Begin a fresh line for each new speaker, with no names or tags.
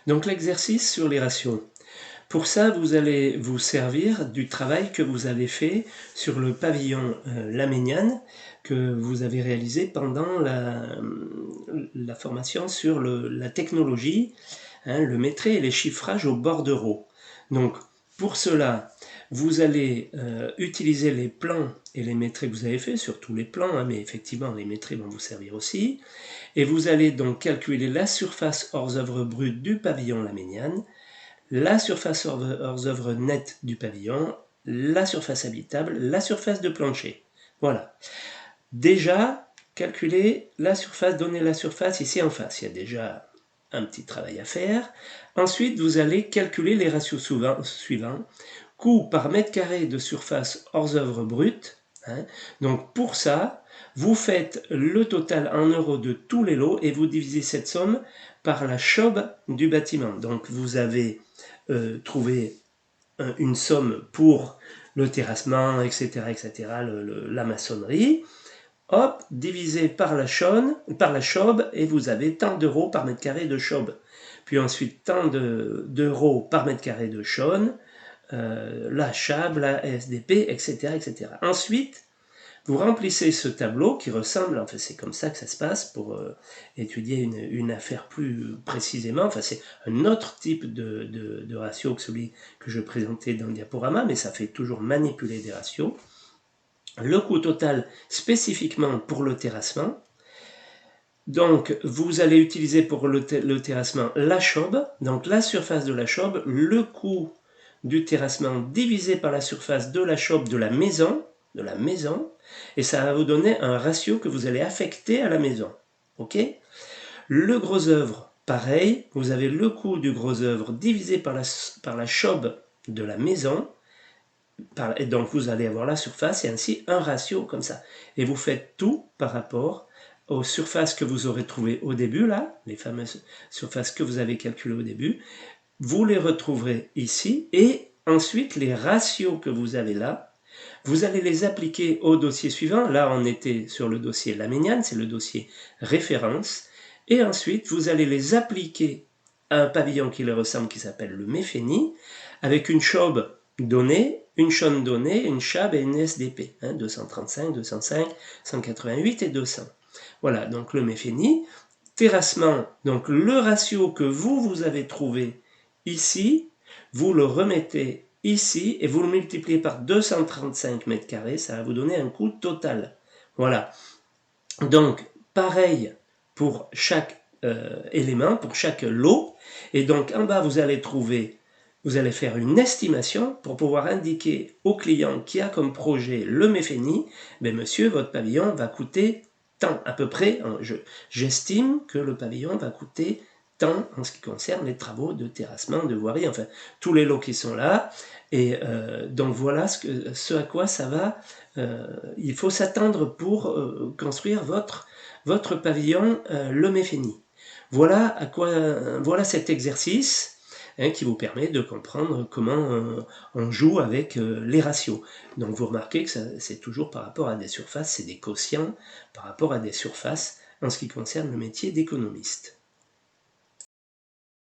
Donc l'exercice sur les ratios. Pour ça, vous allez vous servir du travail que vous avez fait sur le pavillon La Méniane, que vous avez réalisé pendant la formation sur la technologie, hein, le métré et les chiffrages au bordereau. Donc, pour cela, vous allez utiliser les plans et les métrés que vous avez fait sur tous les plans, hein, mais effectivement, les métrés vont vous servir aussi. Et vous allez donc calculer la surface hors œuvre brute du pavillon La Méniane, la surface hors œuvre nette du pavillon, la surface habitable, la surface de plancher. Voilà. Déjà, calculer la surface, donner la surface ici en face. Il y a déjà un petit travail à faire. Ensuite, vous allez calculer les ratios suivants. Coût par mètre carré de surface hors œuvre brute. Hein. Donc pour ça, vous faites le total en euros de tous les lots et vous divisez cette somme par la CHOB du bâtiment. Donc vous avez trouvé une somme pour le terrassement, etc., la maçonnerie. Hop, divisé par la CHOB, et vous avez tant d'euros par mètre carré de CHOB. Puis ensuite, tant d'euros par mètre carré de CHON, la CHAB, la SDP, etc., etc. Ensuite, vous remplissez ce tableau qui ressemble, enfin c'est comme ça que ça se passe pour étudier une affaire plus précisément, enfin c'est un autre type de ratio que celui que je présentais dans le diaporama, mais ça fait toujours manipuler des ratios. Le coût total spécifiquement pour le terrassement. Donc vous allez utiliser pour le terrassement la CHOB, donc la surface de la CHOB, le coût du terrassement divisé par la surface de la CHOB de la maison, et ça va vous donner un ratio que vous allez affecter à la maison. Ok? Le gros œuvre, pareil, vous avez le coût du gros œuvre divisé par la CHOB de la maison, et donc vous allez avoir la surface et ainsi un ratio comme ça. Et vous faites tout par rapport aux surfaces que vous aurez trouvées au début, là, les fameuses surfaces que vous avez calculées au début, vous les retrouverez ici, et ensuite les ratios que vous avez là, vous allez les appliquer au dossier suivant. Là, on était sur le dossier La Méniane, c'est le dossier référence, et ensuite vous allez les appliquer à un pavillon qui leur ressemble, qui s'appelle le Méféni, avec une CHOB donnée, une CHON donnée, une CHAB et une SDP, 235, 205, 188 et 200. Voilà, donc le Méféni. Terrassement, donc le ratio que vous avez trouvé ici, vous le remettez ici et vous le multipliez par 235 mètres carrés, ça va vous donner un coût total. Voilà. Donc, pareil pour chaque élément, pour chaque lot. Et donc, en bas, vous allez faire une estimation pour pouvoir indiquer au client qui a comme projet le Méféni, ben monsieur, votre pavillon va coûter tant, à peu près, j'estime que le pavillon va coûter tant en ce qui concerne les travaux de terrassement, de voirie, enfin, tous les lots qui sont là. Et donc voilà ce à quoi ça va. Il faut s'attendre pour construire votre pavillon le Méféni. Voilà cet exercice qui vous permet de comprendre comment on joue avec les ratios. Donc vous remarquez que c'est toujours par rapport à des surfaces, c'est des quotients par rapport à des surfaces en ce qui concerne le métier d'économiste.